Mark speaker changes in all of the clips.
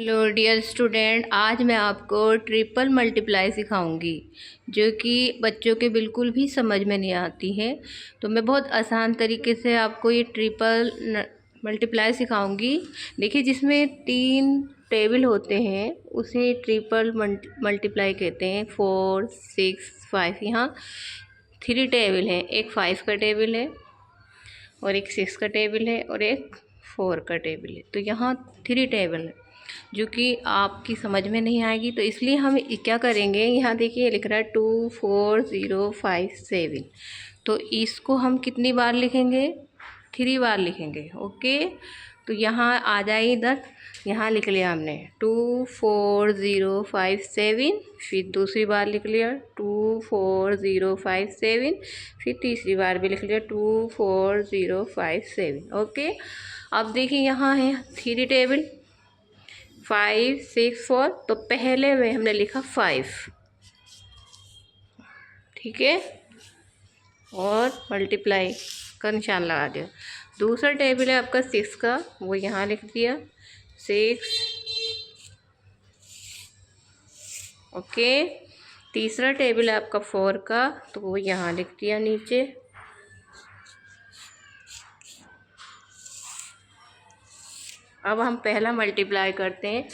Speaker 1: Hello dear student, आज मैं आपको ट्रिपल मल्टीप्लाई सिखाऊंगी जो कि बच्चों के बिल्कुल भी समझ में नहीं आती है। तो मैं बहुत आसान तरीके से आपको ये ट्रिपल मल्टीप्लाई सिखाऊंगी। देखिए, जिसमें 3 टेबल होते हैं उसे ट्रिपल मल्टीप्लाई कहते हैं। 4, 6, 5। यहाँ 3 टेबल हैं, एक 5 का टेबल है और एक 6 का टेबल है और एक 4 का टेबल है। तो यहाँ 3 टेबल है जो कि आपकी समझ में नहीं आएगी। तो इसलिए हम क्या करेंगे, यहाँ देखिए लिख रहा है 2 4 0 5 7। तो इसको हम कितनी बार लिखेंगे? 3 बार लिखेंगे। ओके, तो यहाँ आ जाए इधर। यहाँ लिख लिया हमने 2 4 0 5 7। फिर दूसरी बार लिख लिया 2 4 0 5 7। फिर तीसरी बार भी लिख लिया 2 4 0 5 7। ओके, अब देखिए यहाँ है 3 टेबल 5 6 4। तो पहले में हमने लिखा 5, ठीक है, और मल्टीप्लाई का निशान लगा दिया। दूसरा टेबल है आपका 6 का, वो यहाँ लिख दिया 6। ओके, तीसरा टेबल है आपका 4 का, तो वो यहाँ लिख दिया नीचे। अब हम पहला मल्टीप्लाई करते हैं।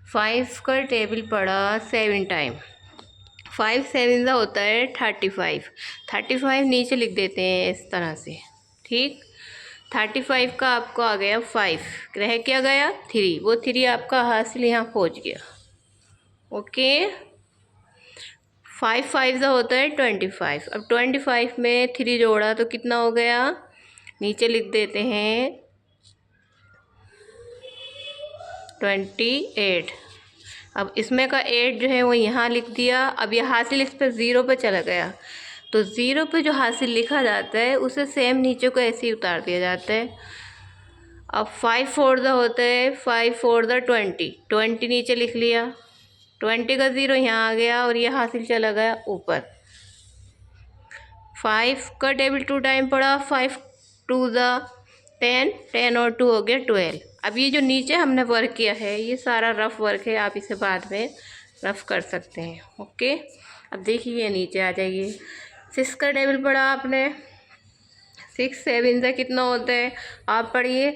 Speaker 1: 5 का टेबल पड़ा 7 टाइम। 5 7 का होता है 35। 35 नीचे लिख देते हैं इस तरह से, ठीक। 35 का आपको आ गया 5, रह क्या गया 3। वो 3 आपका हासिल यहाँ पहुँच गया। ओके, 5 5 का होता है 25। अब 25 में 3 जोड़ा तो कितना हो गया? नीचे लिख देते हैं 28। अब इसमें का 8 जो है वो यहाँ लिख दिया। अब यह हासिल इस पर 0 पे चला गया, तो 0 पे जो हासिल लिखा जाता है उसे सेम नीचे को ऐसे ही उतार दिया जाता है। अब 5 4 का होता है 5 4 का 20। 20 नीचे लिख लिया, 20 का 0 यहाँ आ गया और यह हासिल चला गया ऊपर। 5 का टेबल 2 टाइम पड़ा, 5 2 का 10, 10 और 2 हो गया 12। अब ये जो नीचे हमने वर्क किया है ये सारा रफ वर्क है, आप इसे बाद में रफ कर सकते हैं। ओके, अब देखिए नीचे आ जाइए। 6 का टेबल पढ़ा आपने, 6 7 का कितना होता है? आप पढ़िए,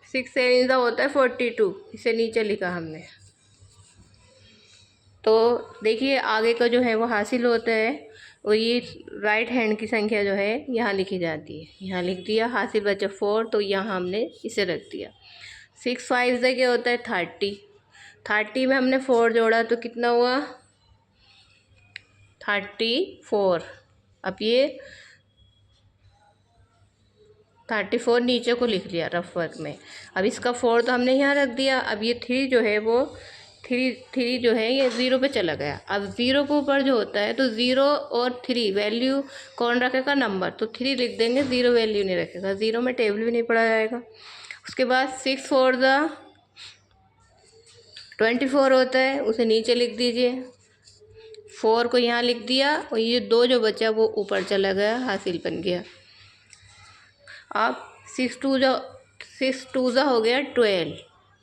Speaker 1: 6 7 का होता है 42। इसे नीचे लिखा हमने। तो देखिए आगे का जो है वो हासिल होता है, और ये राइट हैंड की संख्या जो है यहाँ लिखी जाती है। यहाँ लिख दिया, हासिल बचा 4, तो यहाँ हमने इसे रख दिया। 6 5 से क्या होता है 30। 30 में हमने 4 जोड़ा तो कितना हुआ? 34। अब ये 34 नीचे को लिख लिया रफ वर्क में। अब इसका 4 तो हमने यहाँ रख दिया। अब ये 3 जो है वो 3 जो है ये 0 पे चला गया। अब 0 के ऊपर जो होता है तो 0 और 3 वैल्यू कौन रखेगा? नंबर। तो 3 लिख देंगे, 0 वैल्यू नहीं रखेगा, 0 में टेबल भी नहीं पढ़ा जाएगा। उसके बाद 6 4 का 24 होता है, उसे नीचे लिख दीजिए। 4 को यहाँ लिख दिया और ये 2 जो बचा वो ऊपर चला गया, हासिल बन गया। अब 6 2 का हो गया 12।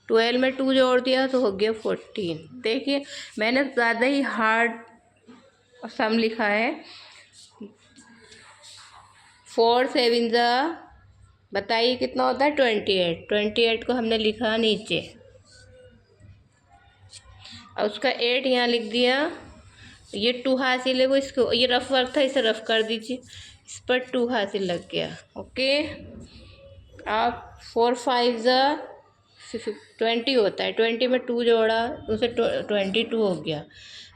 Speaker 1: 12 में 2 जोड़ दिया तो हो गया 14। देखिए मैंने ज़्यादा ही हार्ड सम लिखा है। 4 7 का बताइए कितना होता है? 28। 28 को हमने लिखा नीचे, और उसका 8 यहाँ लिख दिया। ये 2 हासिल है, वो इसको, ये रफ वर्क था, इसे रफ कर दीजिए। इस पर 2 हासिल लग गया। ओके, आप 4 5 का 20 होता है, 20 में 2 जोड़ा तो उसे 22 हो गया।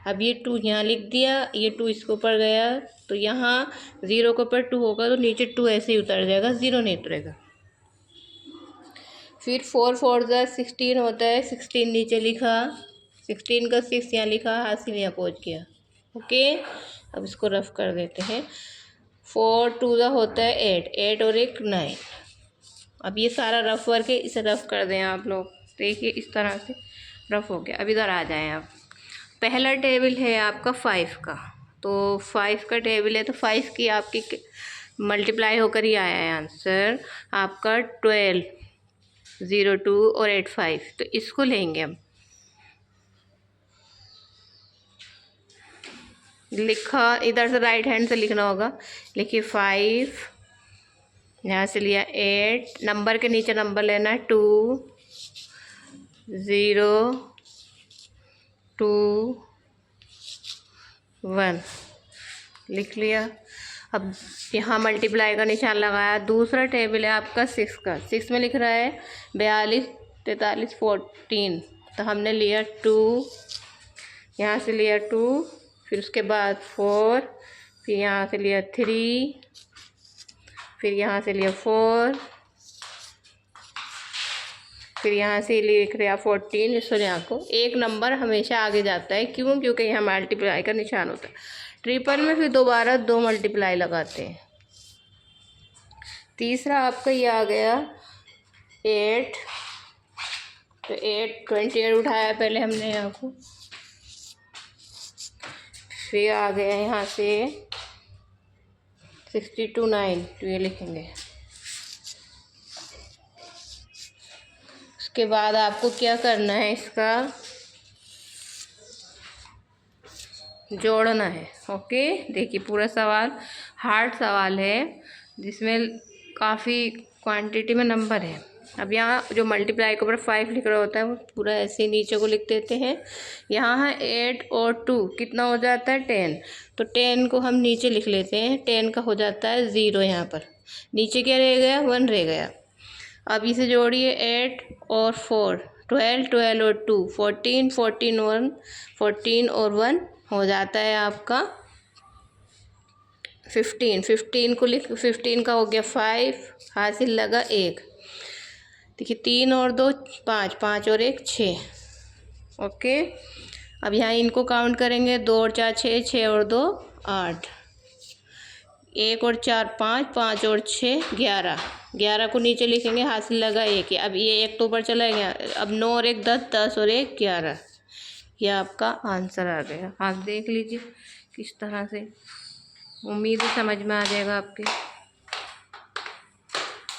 Speaker 1: अब ये 2 यहाँ लिख दिया, ये 2 इसके ऊपर गया, तो यहाँ 0 के ऊपर 2 होगा तो नीचे 2 ऐसे ही उतर जाएगा, 0 नहीं उतरेगा। फिर 4 4 का 16 होता है, 16 नीचे लिखा, 16 का 6 यहाँ लिखा, हासिल यहाँ पहुँच गया। ओके, अब इसको रफ कर देते हैं। 4 2 का होता है 8, 8 और 1 9। अब ये सारा रफ वर्क है, इसे रफ कर दें आप लोग। देखिए इस तरह से रफ हो गया। अब इधर आ जाएं आप। पहला टेबल है आपका 5 का, तो 5 का टेबल है तो 5 की आपकी मल्टीप्लाई होकर ही आया है आंसर आपका 12। 02 और 85। तो इसको लेंगे हम। लिखा, इधर से राइट हैंड से लिखना होगा। लिखिए 5, यहाँ से लिया 8, नंबर के नीचे नंबर लेना है 2 0 2 1, लिख लिया। अब यहाँ मल्टीप्लाई का निशान लगाया। दूसरा टेबल है आपका 6 का। 6 में लिख रहा है 42 43 14। तो हमने लिया 2, यहाँ से लिया 2, फिर उसके बाद 4, फिर यहाँ से लिया 3, फिर यहाँ से लिया 4, फिर यहाँ से लिख रहा 14। इसको यहाँ को एक नंबर हमेशा आगे जाता है, क्यों? क्योंकि यहाँ मल्टीप्लाई का निशान होता है। ट्रिपल में फिर दोबारा 2 मल्टीप्लाई लगाते हैं। तीसरा आपका ये आ गया 8। तो 8 28 उठाया पहले हमने यहाँ को। फिर आ गया यहाँ से 62 9, तो ये लिखेंगे। उसके बाद आपको क्या करना है, इसका जोड़ना है। ओके, देखिए पूरा सवाल हार्ड सवाल है, जिसमें काफ़ी क्वांटिटी में नंबर है। अब यहाँ जो मल्टीप्लाई के ऊपर 5 लिख रहा होता है वो पूरा ऐसे नीचे को लिख देते हैं। यहाँ है 8 और 2 कितना हो जाता है 10। तो 10 को हम नीचे लिख लेते हैं। 10 का हो जाता है 0। यहाँ पर नीचे क्या रह गया, 1 रह गया। अब इसे जोड़िए 8 और 4 12 12 और 2 14 14 1 14 और 1 हो जाता है आपका 15। 15 को लिख, 15 का हो गया 5, हासिल लगा 1। देखिए 3 और 2 5, 5 और 1 6। ओके, अब यहाँ इनको काउंट करेंगे। 2 और 4 6, 6 और 2 8, 1 और 4 5, 5 और 6 11। 11 को नीचे लिखेंगे, हासिल लगा 1। अब ये 1 तो ऊपर चला गया। अब 9 और 1 10, 10 और 1 11। यह आपका आंसर आ गया। आप देख लीजिए किस तरह से, उम्मीद है समझ में आ जाएगा आपके।